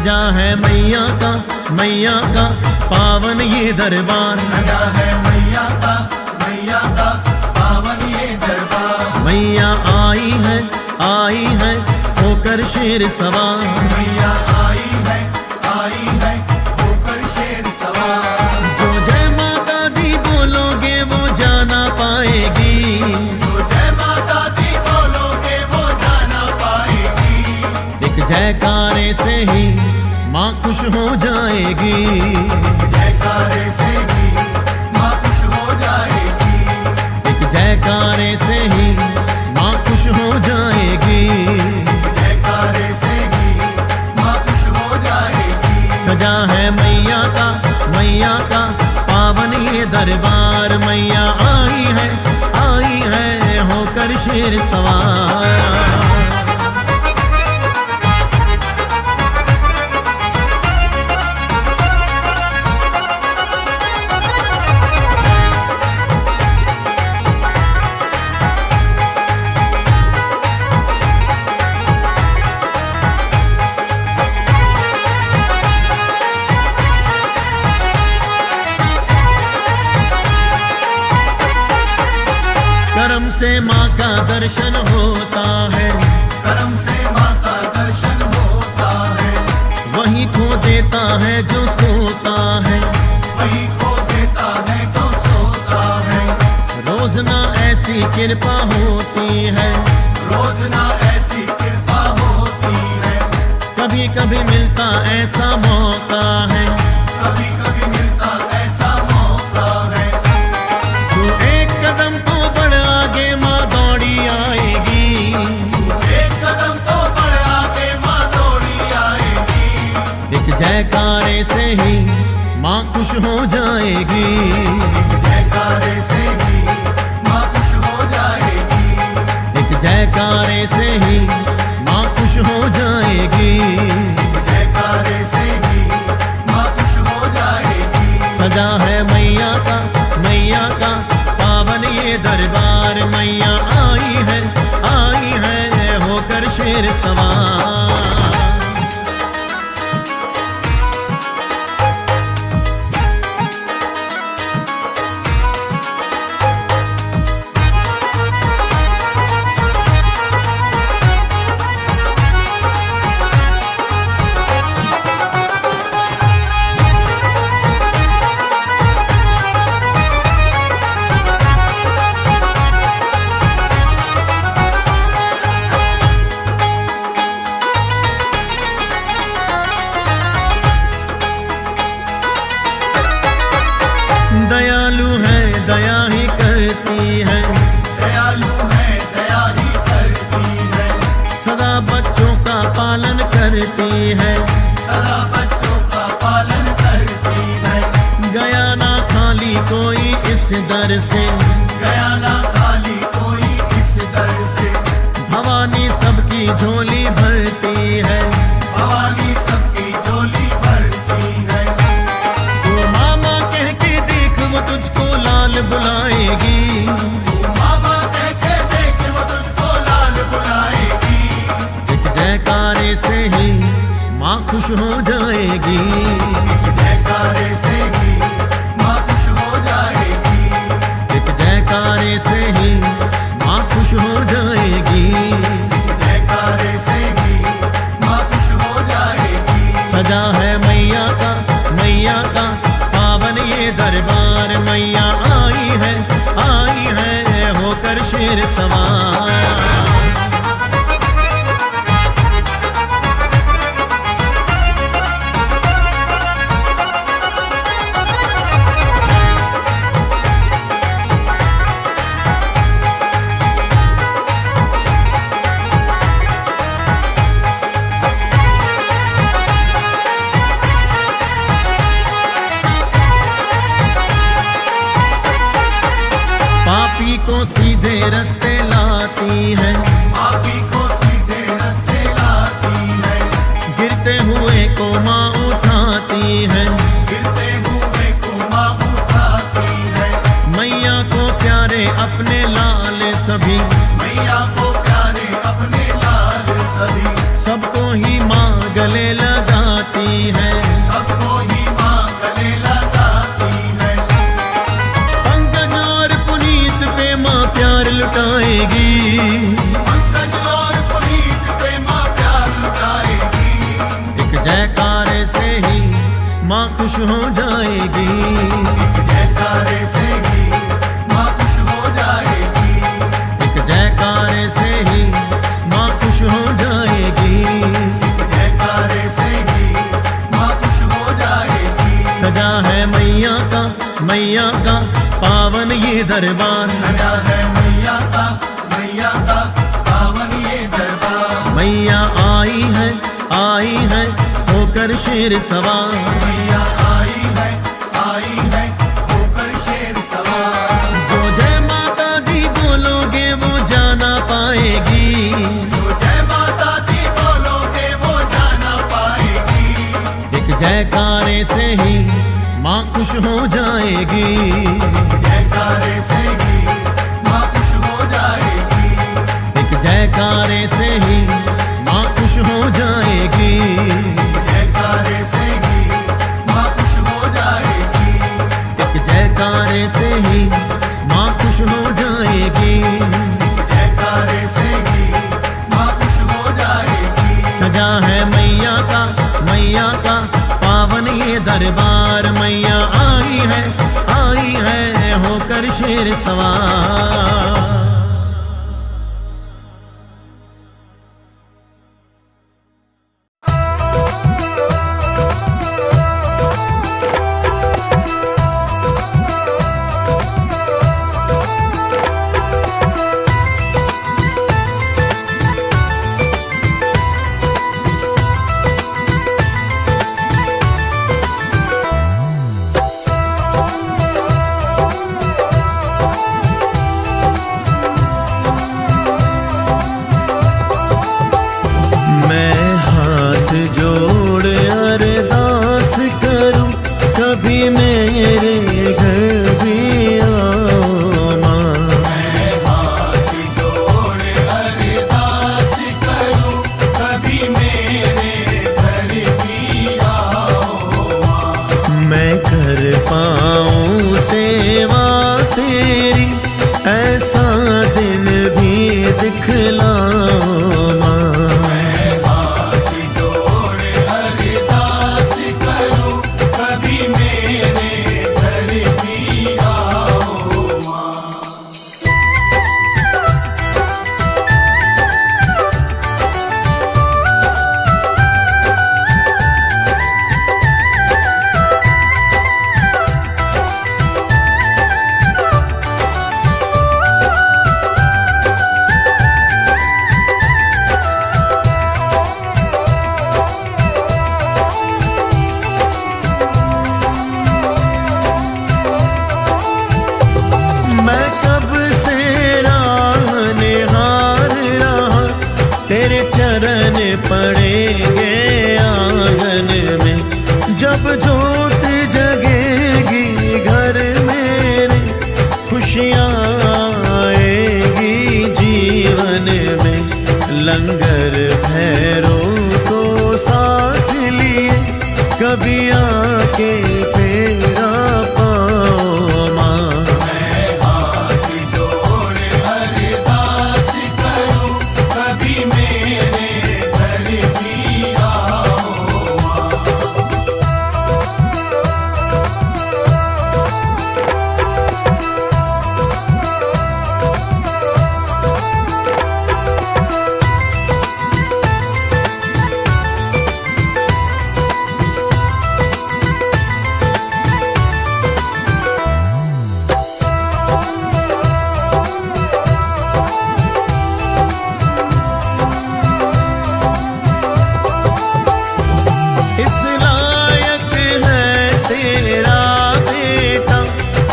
सजा है मैया का पावन ये दरबार। सजा है मैया का पावन ये दरबार। मैया आई है होकर शेर सवार। मैया आई है होकर शेर सवार। जो जय माता दी बोलोगे वो जाना पाएगी। जो जय माता दी बोलोगे वो जाना पाएगी। एक जयकारे से ही माँ खुश हो जाएगी। जयकारे से ही माँ खुश हो जाएगी। एक जयकारे से ही माँ खुश हो जाएगी। जयकारे से ही माँ खुश हो जाएगी। सजा है मैया का पावन ये दरबार। मैया आई है होकर शेर सवार। करम से माँ का दर्शन होता है। करम से माँ का दर्शन होता है। वही खो देता है जो सोता है। वही खो देता है जो सोता है। रोज ना ऐसी कृपा होती है। रोज ना ऐसी कृपा होती है। कभी कभी मिलता ऐसा मौका है। कभी कभी मिलता ऐसा मौका है। तो एक कदम तो बढ़ आगे माँ दौड़ी आएगी। एक कदम तो बढ़ आगे माँ दौड़ी आएगी। एक जयकारे से ही माँ खुश हो जाएगी। जयकारे से ही माँ खुश हो जाएगी। एक जयकारे से ही माँ खुश हो जाएगी। जयकारे से ही माँ खुश हो जाएगी। सजा है मैया का पावन ये दरबार। मैया आई है होकर शेर सवार। दयालु है दया ही करती है। दयालु है दया ही करती है। सदा बच्चों का पालन करती है। सदा बच्चों का पालन करती है। गया ना खाली कोई इस दर से। गया ना खाली कोई इस दर से। भवानी सबकी झोली भरती है। भवानी सबकी झोली भरती है। तो मामा कह के देख वो तुझको लाल बुलाएगी। मामा कह के देख वो तुझको लाल बुलाएगी। एक जयकारे से ही माँ खुश हो जाएगी। जयकारे से ही माँ खुश हो जाएगी। एक जयकारे से ही माँ खुश हो जाएगी। जयकारे से ही माँ खुश हो जाएगी। सजा है मैया का पावन ये दरबार। मैया आई है होकर शेर सवार। पापी को सीधे रास्ते लाती है। पापी को सीधे रास्ते लाती है। गिरते हुए को माँ उठाती है। गिरते हुए को माँ उठाती है। मैया को प्यारे अपने लाल सभी। मैया को प्यारे अपने लाल सभी। सबको ही माँ गले लगाती खुश हो जाएगी। जयकारे से ही माँ खुश हो जाएगी। एक जयकारे से ही माँ खुश हो जाएगी। जयकारे से ही माँ खुश हो जाएगी। सजा है मैया का पावन ये दरबार। सजा है मैया का पावन ये दरबार। मैया आई है होकर शेर सवार। मैया आई है होकर शेर सवार। जो जय माता दी बोलोगे वो जाना पाएगी। जो जय माता दी बोलोगे वो जाना पाएगी। एक जयकारे से ही माँ खुश हो जाएगी। जयकारे से ही माँ खुश हो जाएगी। एक जयकारे से ही माँ खुश हो जाएगी। जयकारे से ही माँ खुश हो जाएगी। एक जयकारे से ही माँ खुश हो जाएगी। जयकारे से ही माँ खुश हो जाएगी। सजा है मैया का पावन ये दरबार। मैया आई है होकर शेर सवार। लंगर भैरों को साथ लिए कभी आके फेरा पाओ माँ। मैं हाथ जोड़ अरदास करूं कभी मेरे घर भी आओ माँ।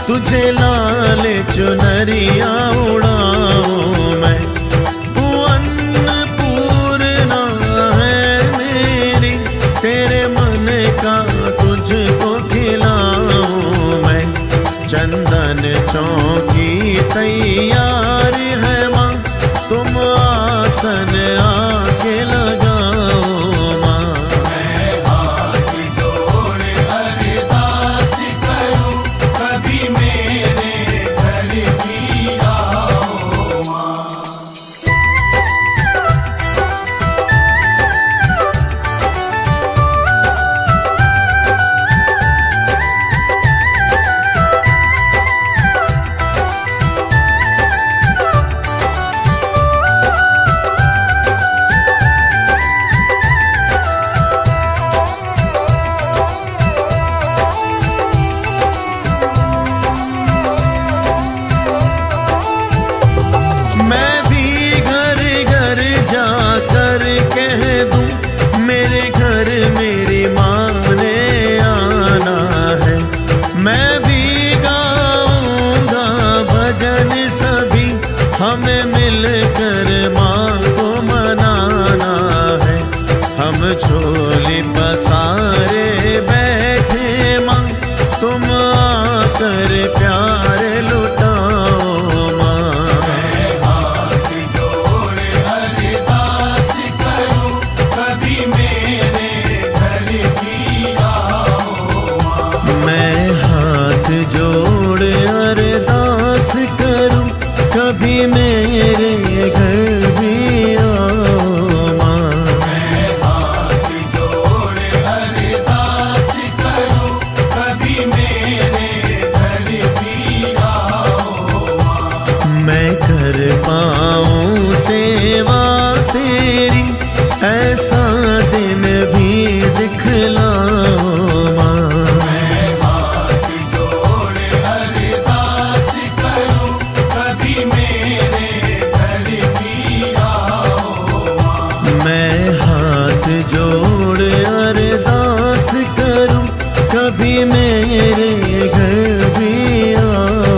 तुझे लाल चुनरिया उड़ाऊं मैं, तू अन्नपूर्णा है मेरी, तेरे मन का तुझको खिलाऊं मैं। चंदन चौकी तैयार है माँ, तुम आसन आके लगाओ माँ। मैं हाथ जोड़ अरदास करूं कभी मेरे घर भी आओ माँ। हमें मिलकर माँ को मनाना है। हम झोली पसारे बैठे माँ, तुम आकर प्यार लुटाओ माँ। मैं हाथ जोड़े अरदास करूं, कभी मेरे घर भी आओ माँ। मैं हाथ जोड़ अरदास करूं, कभी मेरे घर भी आओ माँ। मैं हाथ जोड़े अरदास करूं, कभी मेरे घर भी आओ माँ। मैं कर पाऊं सेवा तेरी, ऐसा दिन भी दिखलाओ माँ। मैं हाथ जोड़े अरदास करूं, कभी मेरे घर भी आओ माँ। मैं हाथ जोड़ अरदास करूं, कभी मेरे घर भी आओ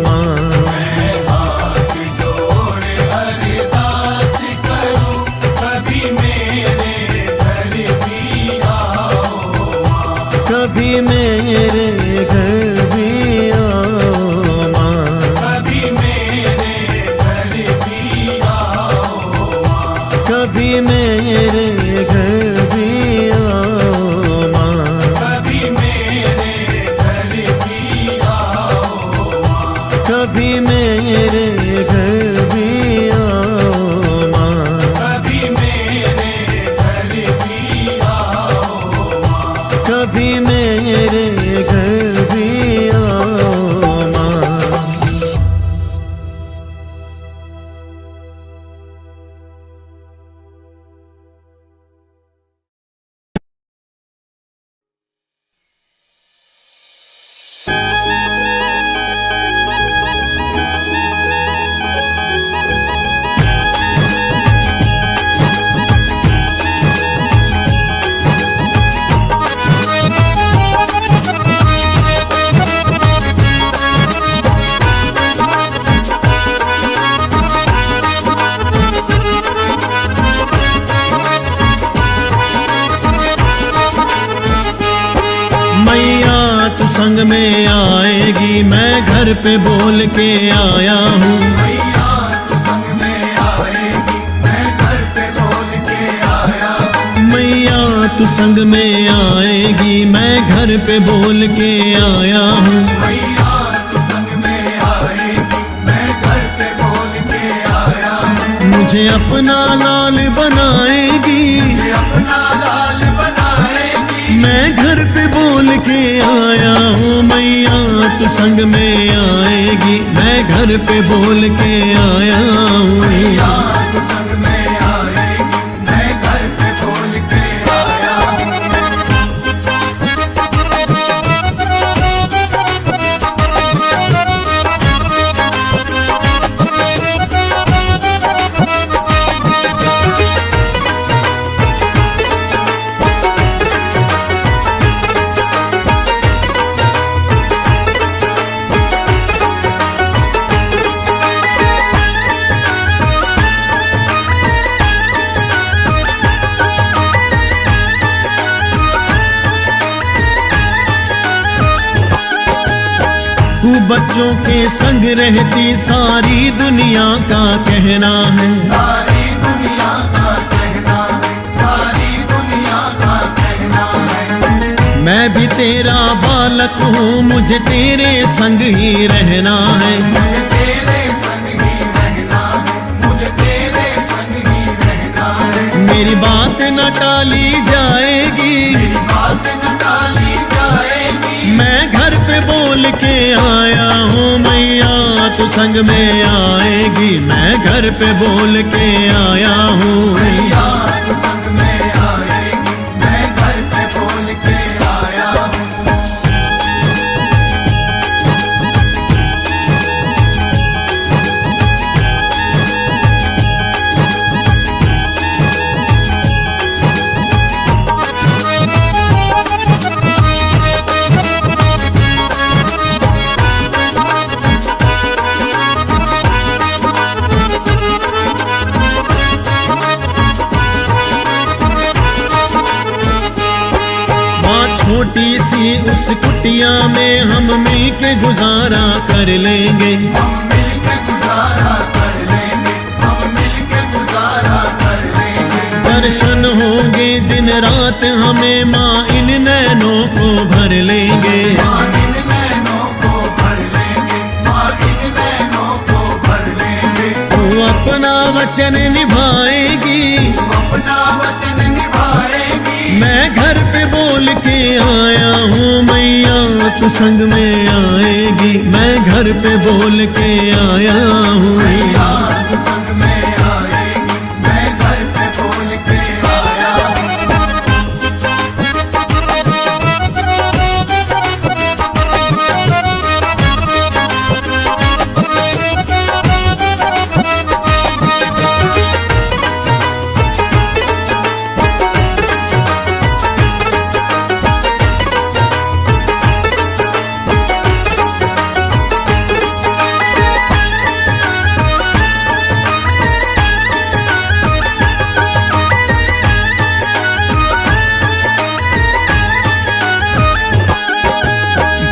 माँ। मैं हाथ जोड़े अरदास करूं, कभी मेरे घर भी आओ माँ। कभी मेरे घर भी आओ माँ। कभी मेरे घर भी आओ माँ। कभी मेरे घर भी आओ माँ। कभी मेरे घर भी आओ माँ। कभी मेरे घर भी आओ माँ। कभी मेरे घर भी आओ माँ। कभी मेरे घर भी आओ माँ। मैया तू संग में आएगी, मैं घर पे बोल के आया हूँ। मैया तू संग में आएगी, मैं घर पे बोल के आया हूँ। मैया तू संग में आएगी, मैं घर पे बोल के आया हूँ। मैया तू संग में आएगी, मैं घर पे बोल के आया हूँ। मुझे अपना लाल बनाएगी, मुझे अपना लाल बनाएगी, मैं घर पे बोल के आया हूँ। मैया तू संग में आएगी, मैं घर पे बोल के आया हूँ। मैया तू संग में आएगी, मैं घर पे बोल के आया हूँ। तू बच्चों के संग रहती, सारी दुनिया का कहना है। सारी दुनिया का कहना है, सारी दुनिया का कहना है। मैं भी तेरा बालक हूँ, मुझे तेरे संग ही रहना है। मुझे तेरे संग ही रहना है, मुझे तेरे संग ही रहना है। मेरी बात न टाली जाएगी, मेरी बात न टाली जाएगी, मैं घर पे बोल के आया हूँ। मैया तू संग में आएगी, मैं घर पे बोल के आया हूँ। मैया तू संग में आएगी, मैं घर पे बोल के आया हूँ। उस कुटिया में हम मिल के गुजारा कर लेंगे। हम मिलके गुजारा कर लेंगे, हम मिलके गुजारा कर लेंगे। दर्शन होंगे दिन रात हमें माँ इन नैनों को भर लेंगे। माँ इन नैनों को भर लेंगे, माँ इन नैनों को भर लेंगे। तू अपना वचन निभाएगी, तू अपना वचन निभाएगी। मैं घर पे बोल के आया हूँ मैया तू संग में आएगी। मैं घर पे बोल के आया हूँ मैया तू संग में आएगी, मैं घर पे बोल के आया हूँ।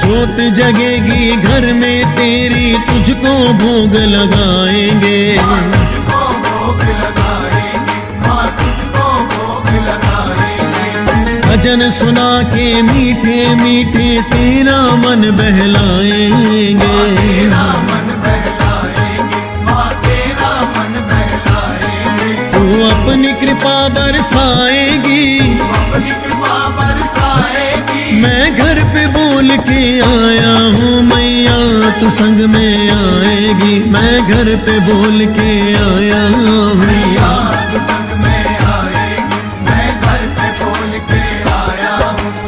जोत जगेगी घर में तेरी तुझको भोग लगाएंगे। तुझको भोग लगाएंगे, माँ तुझको भोग लगाएंगे। भजन सुना के मीठे मीठे तेरा मन बहलाएंगे। तेरा मन बहलाएंगे, माँ तेरा मन बहलाएंगे। तू अपनी कृपा बरसाएगी, अपनी कृपा बरसाएगी। मैं घर पे बोल के आया हूँ मैया तू संग में आएगी। मैं घर पे बोल के आया हूँ मैया तू संग में आएगी, मैं घर पे बोल के आया हूँ।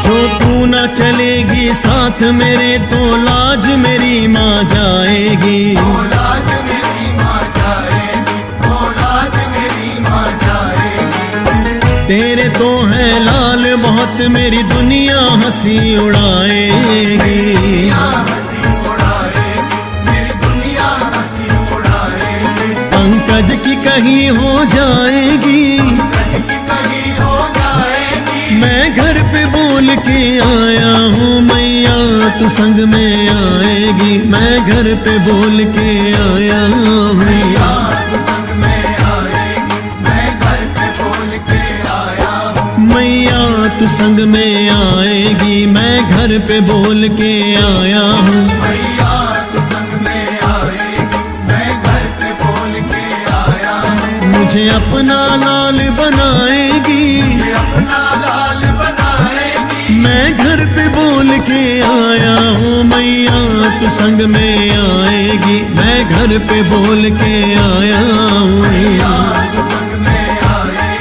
जो तू न चलेगी साथ मेरे तो लाज मेरी माँ जाएगी। औलाद मेरी माँ जाएगी, औलाद मेरी माँ जाएगी। तेरे तो है लाल बहुत मेरी दुनिया हंसी उड़ाएगी। दुनिया हंसी उड़ाएगी, मेरी दुनिया हंसी उड़ाएगी। पंकज की कहीं हो जाएगी, कहीं की कहीं हो जाएगी। मैं घर पे बोल के आया हूँ मैया तू संग में आएगी। मैं घर पे बोल के आया हूँ मैया तू संग में आएगी, मैं घर पे बोल के आया हूँ। मैया तू संग में आएगी। मैं घर पे बोल के आया हूँ। मैया तू संग में आएगी, मैं घर पे बोल के आया हूँ। मुझे अपना लाल बनाएगी, मुझे अपना लाल बनाएगी। मैं घर पे बोल के आया हूँ मैया तू संग में आएगी। मैं घर पे बोल के आया हूँ। मैया तू संग में आएगी,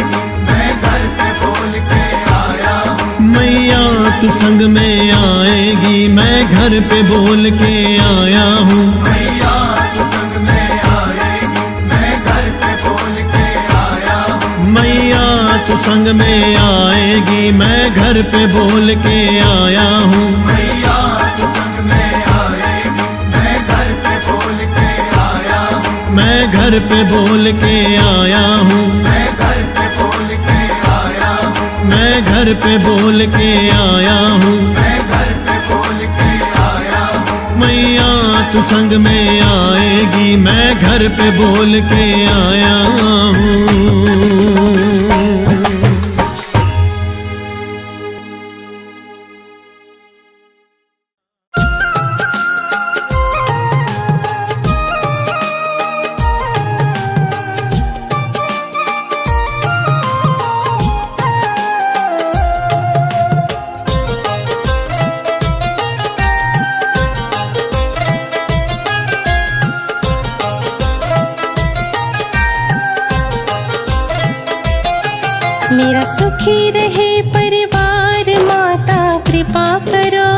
मैं घर पे बोल के आया हूँ। मैया तू संग में आएगी। मैं घर पे बोल के आया हूँ। मैया तू संग में आएगी, मैं घर पे बोल के आया हूँ। मैया तू संग में आएगी। मैं घर पे बोल के आया हूँ। मैया तू संग में आएगी, मैं घर पे बोल के आया हूँ। मैं घर पे बोल के आया हूँ। मैं घर पे बोल के आया हूँ। मैं घर पे बोल के आया हूँ। मैं घर पे बोल के आया हूँ। मैया तू संग में आएगी। मैं घर पे बोल के आया हूँ। मेरा सुखी रहे परिवार, माता कृपा करो।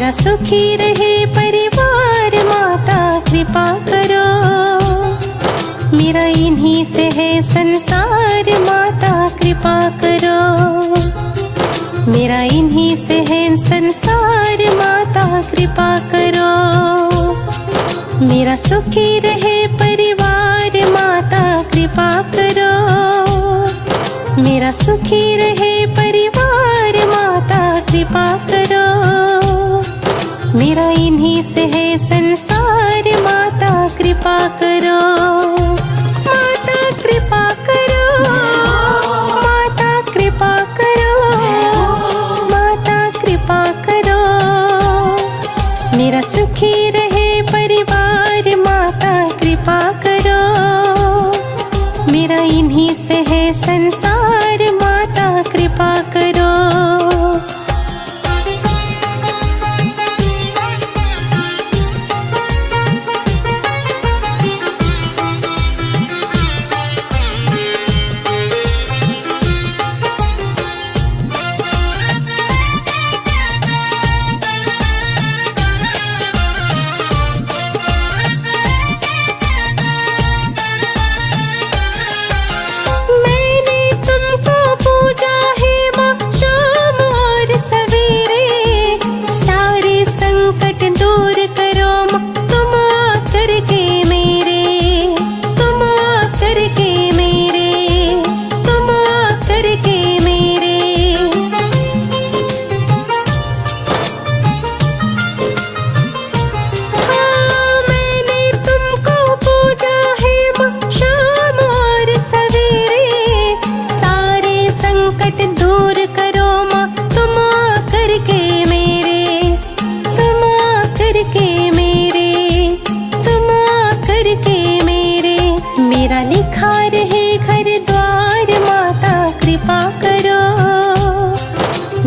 मेरा सुखी रहे परिवार माता कृपा करो। मेरा इन्हीं से है संसार माता कृपा करो। मेरा इन्हीं से है संसार माता कृपा करो। मेरा सुखी रहे परिवार माता कृपा करो। मेरा सुखी रहे परिवार माता कृपा करो। मेरा इन्हीं से है संसार माता कृपा करो। माता कृपा करो। माता कृपा करो। माता कृपा करो। मेरा सुखी रहे परिवार माता कृपा करो। मेरा इन्हीं से है संसार माता कृपा करो।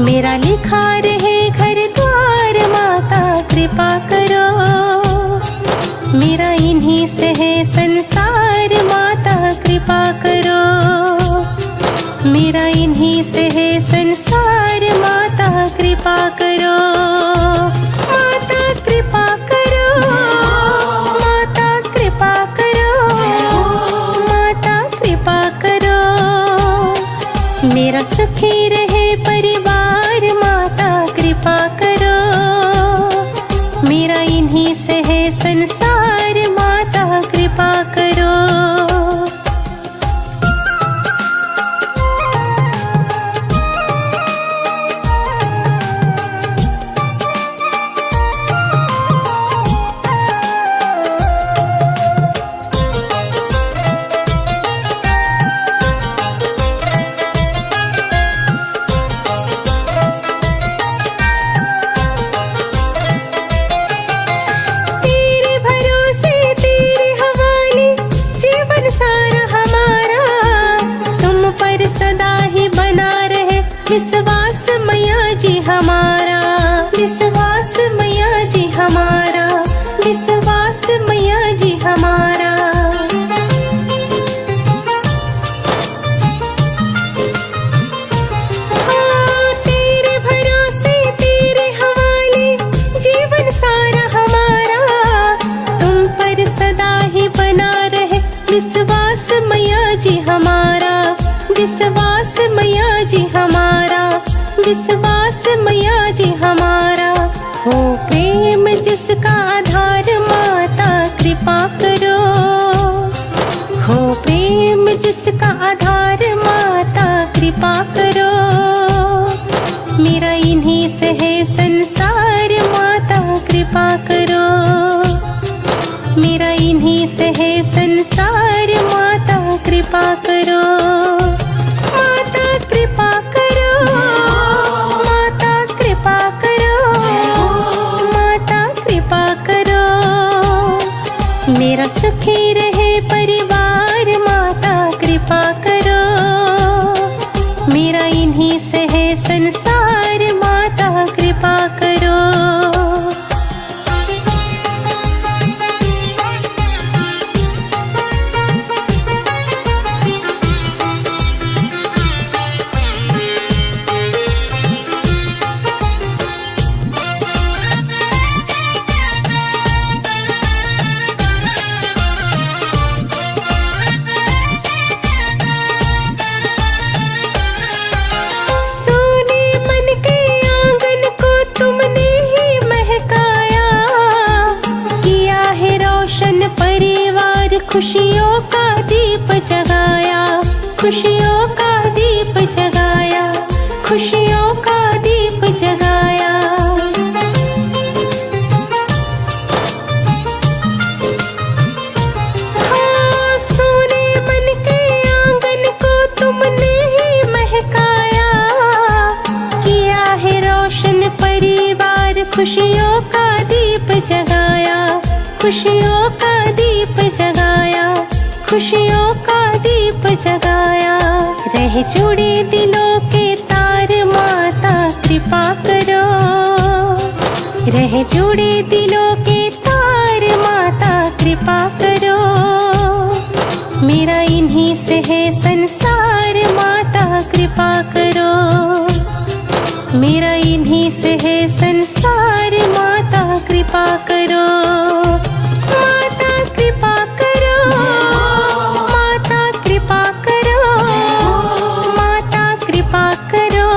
मेरा लिखा रहे घर द्वार माता कृपा करो। मेरा इन्हीं से है संसार माता कृपा करो। मेरा इन्हीं से है संसार माता कृपा करो। माता कृपा करो। माता कृपा करो। माता कृपा करो। मेरा सुखी रहे परिवार माता कृपा करो। मेरा इन्हीं से है संसार माता कृपा करो। विश्वास मैया जी हमारा। विश्वास मैया जी हमारा। विश्वास मैया जी हमारा। तेरे भरोसे तेरे हवाले जीवन सारा हमारा। तुम पर सदा ही बना रहे विश्वास मैया जी हमारा। विश्वास मैया जी हमारा। विश्वास मैया जी हमारा। हो प्रेम जिसका आधार माता कृपा करो। हो प्रेम जिसका आधार माता कृपा करो। मेरा इन्हीं से है संसार माता कृपा करो। मेरा इन्हीं से है संसार माता कृपा करो। माता कृपा करो। माता कृपा करो। माता कृपा करो। मेरा सुखी रहे परिवार माता कृपा करो। मेरा इन्हीं से है संसार माता कृपा करो। जगाया, खुशियों का दीप जगाया। रह जुड़े दिलों के तार माता कृपा करो, रह जुड़े दिलों के तार माता कृपा करो। मेरा इन्हीं से है संसार माता कृपा करो, मेरा इन्हीं से है संसार माता कृपा करो। माता कृपा करो, माता कृपा करो, माता कृपा करो।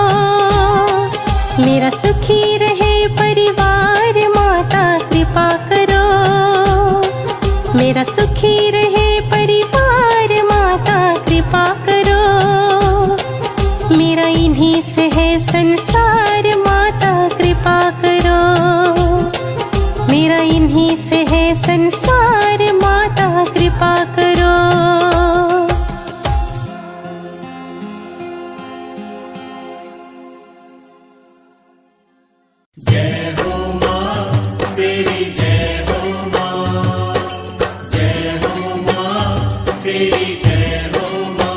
मेरा सुखी रहे परिवार माता कृपा करो, मेरा सुखी रहे परिवार माता कृपा करो। मेरा इन्हीं से है संसार माता कृपा करो, मेरा इन्हीं से है संसार माता कृपा करो। जय हो माँ तेरी, जय हो माँ, जय हो माँ तेरी, जय हो माँ।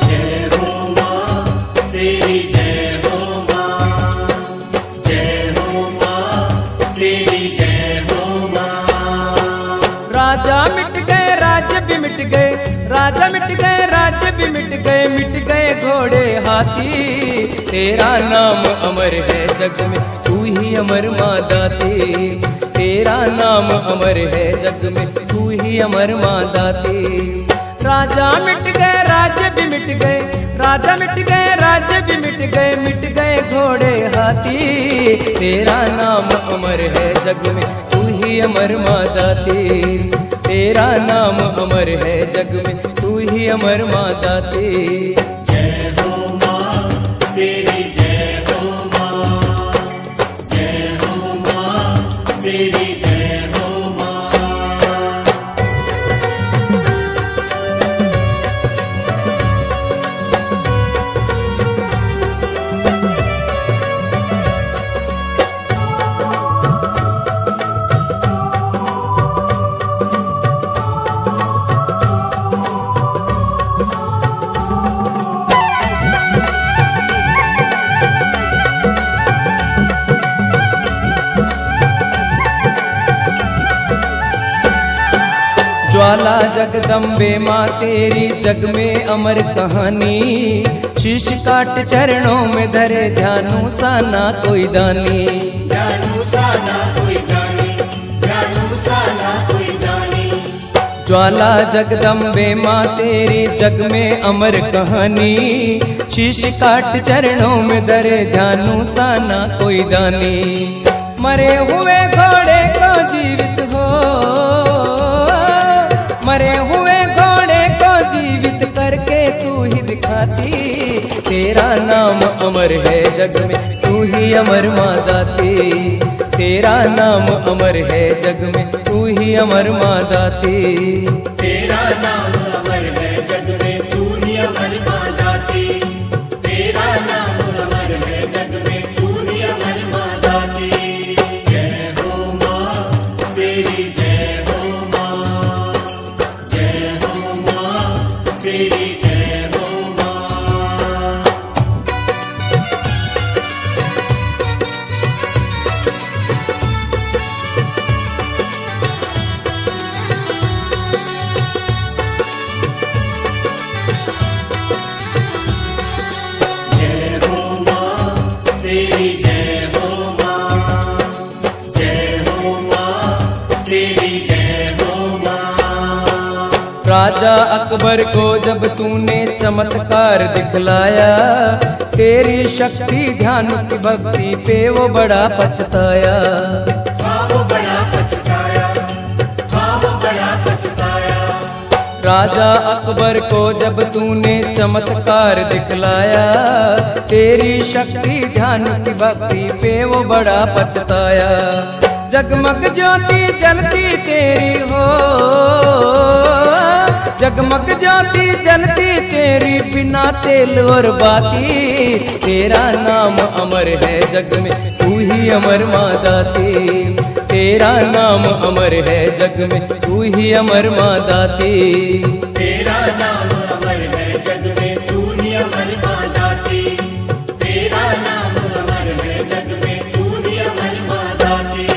जय हो माँ तेरी, जय हो माँ, जय हो माँ तेरी, जय हो माँ। राजा मिट गए, राज्य भी मिट गए, राजा मिट गए, राज्य भी मिट गए घोड़े हाथी। तेरा नाम अमर है जग में, तू ही अमर माँ दाती। तेरा नाम अमर है जग में, तू ही अमर माँ दाती। राजा मिट गए, राज्य भी मिट गए, राजा मिट गए, राज्य भी मिट गए घोड़े हाथी। तेरा नाम अमर है जग में, तू ही अमर माँ दाती। तेरा नाम अमर है जग में, तू ही अमर माँ दाती। जय हो माँ तेरी, जय हो माँ, जय हो माँ तेरी, जय हो माँ। ज्वाला जगदम्बे माँ तेरी जग में अमर कहानी। शीश काट चरणों में धरे ध्यानु सा ना कोई दानी। ध्यानु सा ना कोई जाने, ध्यानु सा ना कोई जाने। ज्वाला जगदम्बे माँ तेरी जग में अमर कहानी। शीश काट चरणों में धरे ध्यानु सा ना कोई दानी। मरे हुए घोड़े को जीवित हो, मरे हुए घोड़े को जीवित करके तू ही दिखाती। तेरा नाम अमर है जग में, तू ही अमर माँ दाती। तेरा नाम अमर है जग में, तू ही अमर माँ दाती। तेरा नाम अमर है जग में, तू ही अमर माँ दाती। तेरा नाम अमर है जग में, तू ही अमर माँ दाती। जय हो माँ तेरी, जय हो माँ, जय हो माँ तेरी, जय हो माँ। जय हो माँ तेरी, जय हो माँ, जय हो माँ तेरी, जय हो माँ। राजा अकबर को जब तूने चमत्कार दिखलाया, तेरी शक्ति ध्यान की भक्ति पे वो बड़ा पछताया। वो बड़ा पछताया, वो बड़ा पछताया। राजा अकबर को जब तूने चमत्कार दिखलाया, तेरी शक्ति ध्यान की भक्ति पे वो बड़ा पछताया। जगमग ज्योति जलती तेरी हो, जगमग ज्योति जलती तेरी बिना तेल और बाती। तेरा नाम अमर है जग में, तू ही अमर माँ दाती। तेरा नाम अमर है जग में, तू ही अमर माँ दाती। तेरा नाम अमर है जग में, तू ही अमर माँ दाती। तेरा नाम अमर है जग में, तू ही अमर माँ दाती।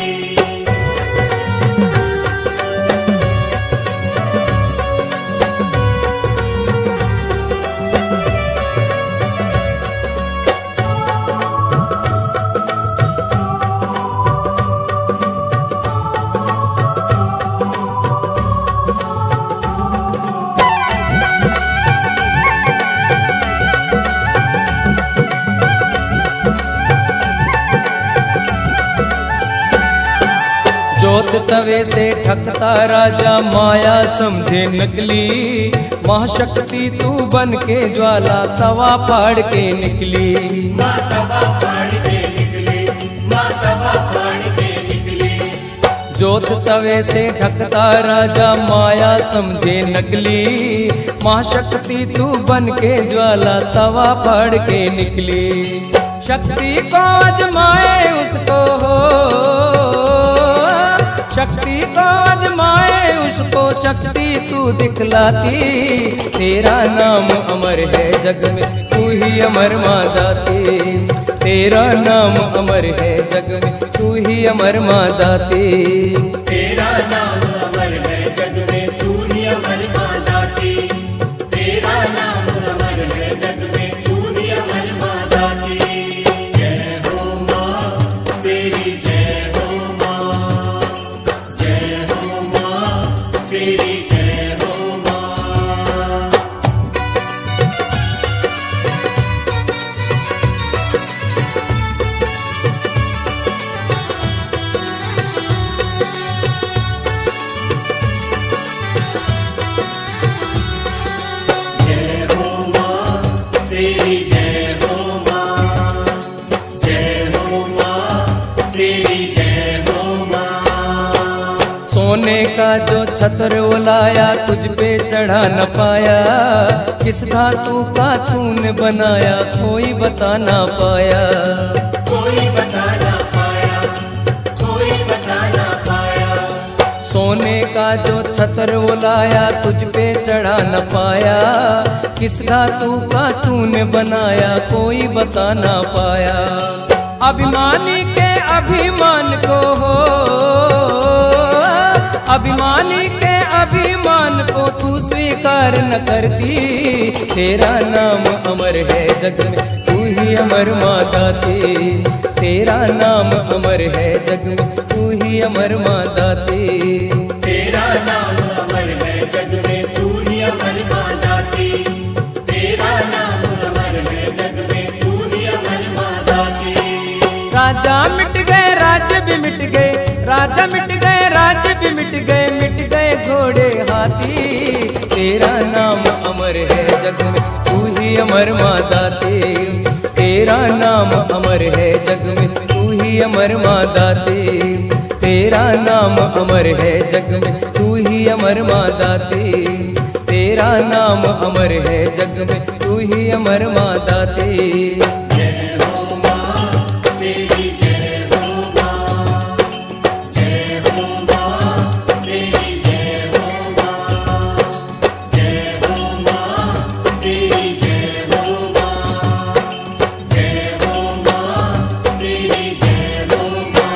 जोत तवे से ठकता राजा माया समझे नकली। महाशक्ति तू बन के ज्वाला तवा फाड़ के निकली। माँ तवा फाड़ के निकली, माँ तवा फाड़ के निकली। जोत तवे से ठकता राजा माया समझे नकली। महाशक्ति तू बन के ज्वाला तवा फाड़ के निकली। शक्ति को आजमाए उसको हो, शक्ति को आजमाए उसको शक्ति तू दिखलाती। तेरा नाम अमर है जग में, तू ही अमर माँ दाती। तेरा नाम अमर है जग में, तू ही अमर माँ दाती। तेरा नाम अमर है जग में, तू ही अमर माँ दाती। तेरा नाम अमर है जग में, तू ही अमर माँ दाती। जय हो माँ तेरी, जय हो माँ, जय हो माँ तेरी, जय हो माँ। जय हो माँ तेरी, जय हो माँ, जय हो माँ तेरी, जय हो माँ। सोने का जो छत्र उलाया तुझ पे चढ़ा न पाया। किस धातु का तूने बनाया कोई बता ना पाया। कोई बता ना पाया, कोई बता ना पाया। सोने का जो छत्र उलाया तुझ पे चढ़ा न पाया। किस धातु का तूने बनाया कोई बता ना पाया। अभिमानी के अभिमान को हो, अभिमानी के अभिमान को तू स्वीकार न करती। तेरा नाम अमर है जग में, तू ही अमर माँ दाती। तेरा नाम अमर है जग में, तू ही अमर माँ दाती। तेरा नाम अमर है जग में, तू ही अमर माँ दाती। तेरा नाम अमर है जग में, तू ही अमर माँ दाती। राजा मिट गए राज्य भी मिट गए, राजा मिट गए राज्य भी मिट गए। मिट गए घोड़े हाथी। तेरा नाम अमर है जग में, तू ही अमर माँ दाती। तेरा नाम अमर है जग में, तू ही अमर माँ दाती। तेरा नाम अमर है जग में, तू ही अमर माँ दाती। तेरा नाम अमर है जग में, तू ही अमर माँ दाती। जय हो माँ तेरी, जय हो माँ, जय हो माँ तेरी, जय हो माँ, जय हो माँ तेरी, जय हो माँ, जय हो माँ तेरी, जय हो माँ।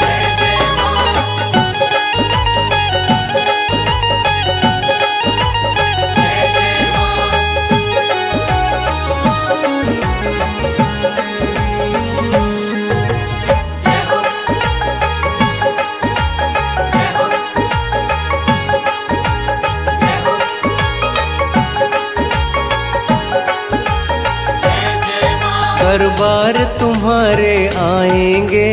जय जय माँ, जय जय माँ। जय हो, जय हो, जय हो, जय जय माँ। दरबार तुम्हारे आएंगे,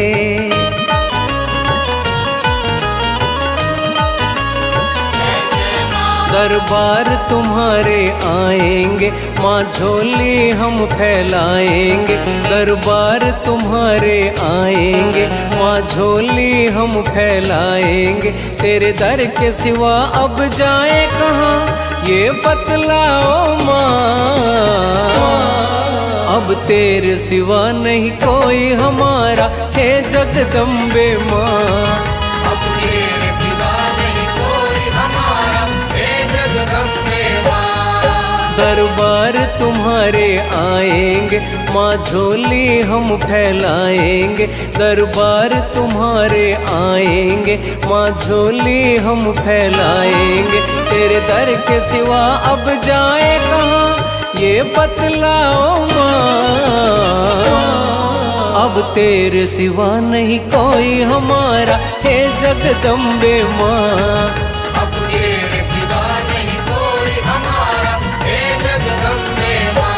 जय जय माँ। दरबार तुम्हारे आएंगे, माँ झोली हम फैलाएंगे। दरबार तुम्हारे आएंगे, माँ झोली हम फैलाएंगे। तेरे दर के सिवा अब जाए कहाँ, ये बतलाओ माँ। अब तेरे सिवा नहीं कोई हमारा, हे जगदम्बे माँ। अब तेरे सिवा नहीं कोई हमारा, हे जगदम्बे माँ। दरबार तुम्हारे आएंगे, माँ झोली हम फैलाएंगे। दरबार तुम्हारे आएंगे, माँ झोली हम फैलाएंगे। तेरे दर के सिवा अब जाए कहाँ, ये बतलाओ माँ। अब तेरे सिवा नहीं कोई हमारा, हे जगदम्बे माँ। अब तेरे सिवा नहीं कोई हमारा, हे जगदम्बे माँ।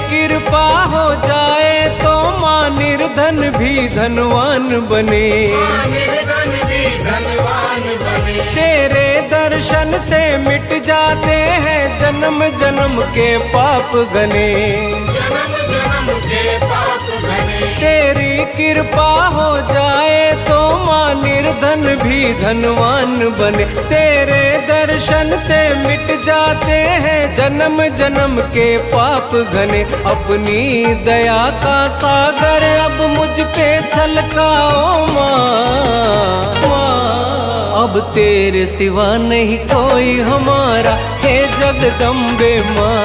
कृपा हो जाए तो माँ निर्धन भी धनवान बने। निर्धन भी धनवान बने। तेरे दर्शन से मिट जाते हैं जन्म जन्म के पाप घने। जन्म जन्म के पाप घने। तेरी कृपा हो जाए तो माँ निर्धन भी धनवान बने। तेरे दर्शन से मिट जाते हैं जन्म जन्म के पाप घने। अपनी दया का सागर अब मुझ पे छलकाओ माँ। अब तेरे सिवा नहीं कोई हमारा, हे जगदम्बे माँ।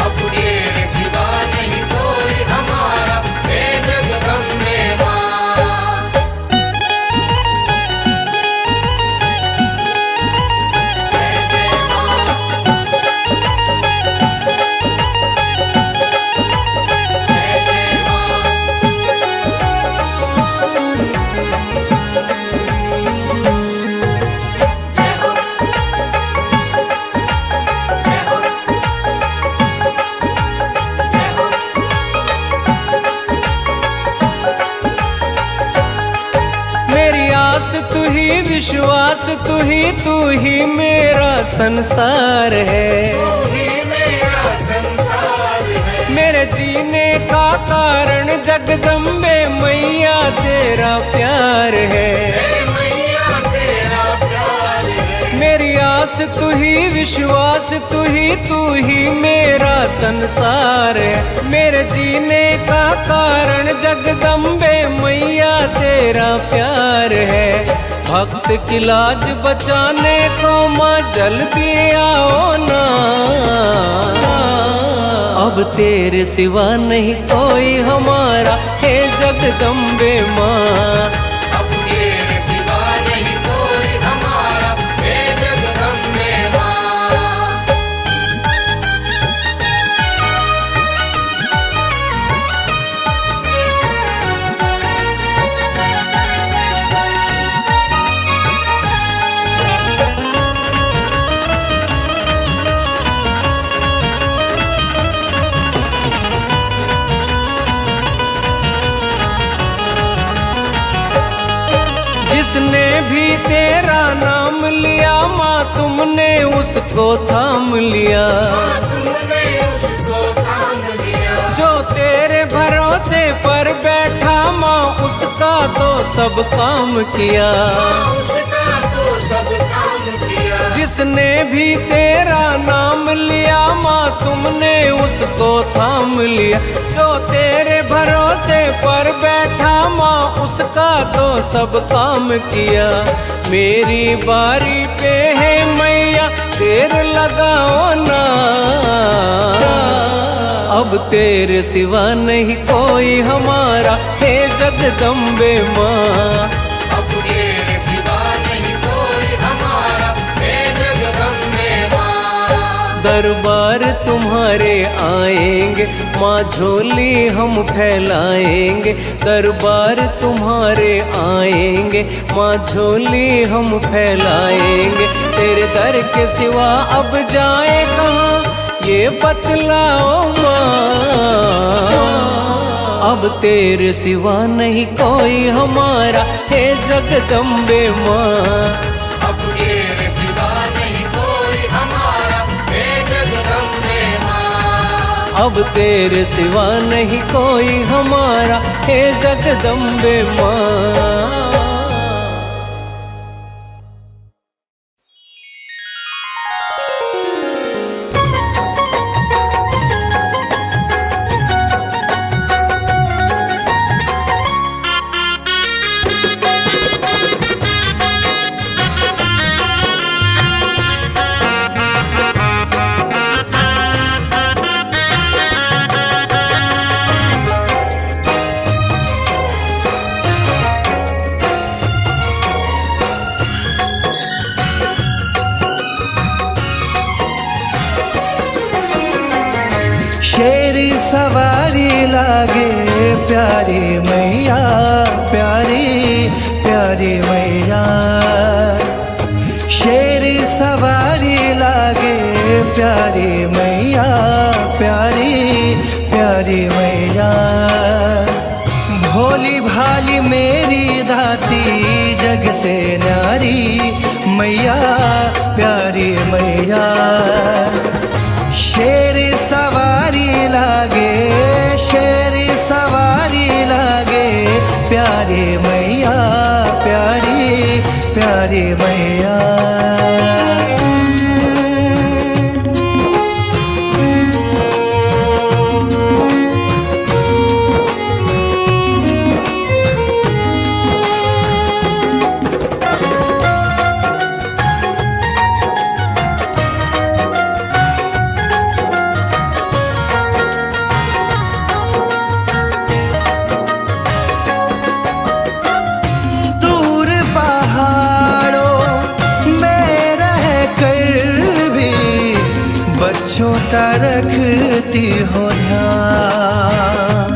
अब तेरे सिवा नहीं कोई हमारा, हे जगदम्बे माँ। जय जय माँ। जय जय माँ। जय हो। जय हो। जय हो। मेरी आस तू ही, विश्वास तू ही मेरा संसार है। तू ही मेरा संसार है। मेरे जीने का कारण जगदम्बे मैया तेरा प्यार है। हे मैया तेरा प्यार है। मेरी आस तू ही, विश्वास तू ही मेरा संसार है। मेरे जीने का कारण जगदम्बे मैया तेरा प्यार है। भक्त की लाज बचाने को माँ जल्दी आओ ना। अब तेरे सिवा नहीं कोई हमारा, हे जगदम्बे माँ। अब तेरे सिवा नहीं कोई हमारा, हे जगदम्बे माँ। जिसने भी तेरा नाम लिया माँ तुमने उसको थाम लिया। तुमने उसको थाम लिया। जो तेरे भरोसे पर बैठा माँ उसका तो सब काम किया। उसका तो सब काम किया। जिसने भी तेरा नाम लिया माँ तुमने उसको थाम लिया। जो तेरे भरोसे पर बैठा माँ उसका तो सब काम किया। मेरी बारी पे है मैया देर लगाओ ना। अब तेरे सिवा नहीं कोई हमारा, हे जगदम्बे माँ। अब तेरे सिवा नहीं कोई हमारा, हे जगदम्बे माँ। दरबार तुम्हारे तुम्हारे आएंगे, माँ झोली हम फैलाएंगे। दरबार तुम्हारे आएंगे, माँ झोली हम फैलाएंगे। तेरे दर के सिवा अब जाए कहाँ ये बतलाओ माँ। अब तेरे सिवा नहीं कोई हमारा, हे जगदम्बे माँ। अब तेरे सिवा नहीं कोई हमारा, हे जगदम्बे माँ। अब तेरे सिवा नहीं कोई हमारा, हे जगदम्बे माँ। शेर सवारी लागे प्यारी मैया, प्यारी प्यारी मैया। शेर सवारी लागे प्यारी मैया, प्यारी प्यारी मैया। भोली भाली मेरी दाती जग से न्यारी मैया, प्यारी मैया। शेर सवारी लागे, शेर सवारी लागे प्यारी मैया, प्यारी प्यारी मैया। छोटा रखती हो ध्यान,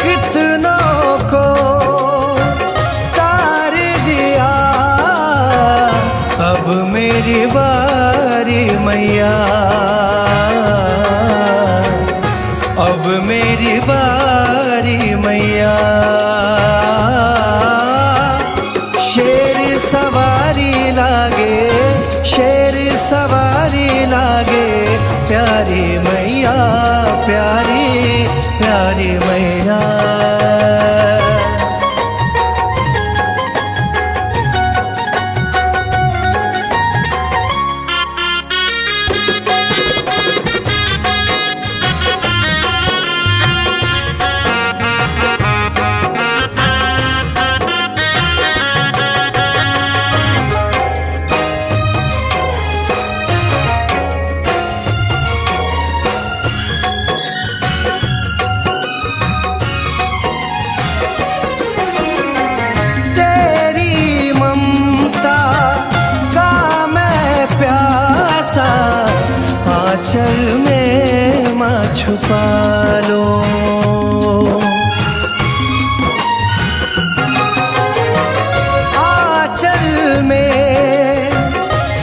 कितनों को तार दिया, अब मेरी बारी मैया, अब मेरी बारी मैया। शेर सवारी लागे, शेर सवारी लागे प्यारी मैया, प्यारी प्यारी मैया। आंचल में माँ छुपा लो, आंचल में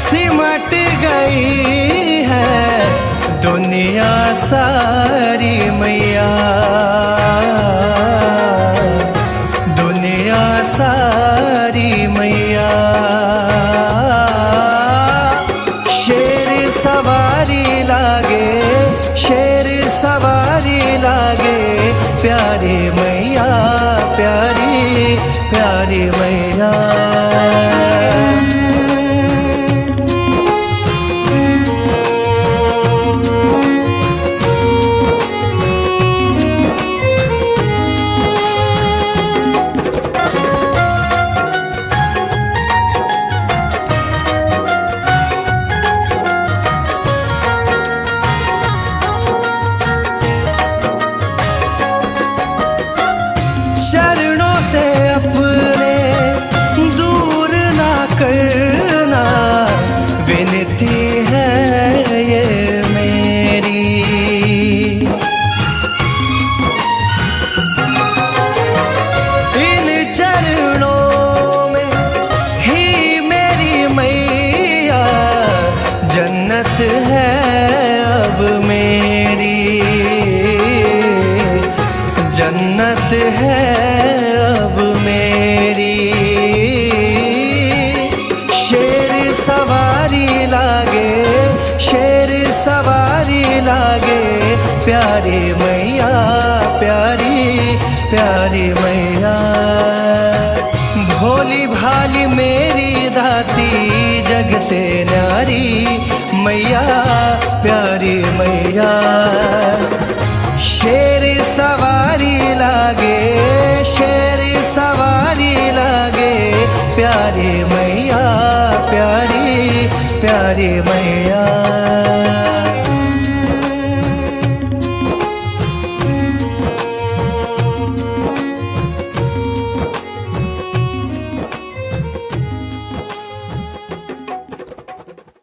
सिमट गई है दुनिया सारी मैया, दुनिया सारी मैया। सवारी लागे, शेर सवारी लागे प्यारी मैया, प्यारी प्यारी मैया। चरणों से अपने दूर मिन्नत है अब मेरी। शेर सवारी लागे, शेर सवारी लागे, प्यारी मैया, प्यारी प्यारी मैया। भोली भाली मेरी दाती, जग से न्यारी मैया, प्यारी मैया। शेर सवारी लागे, शेर सवारी लागे, प्यारी मैया, प्यारी प्यारी मैया।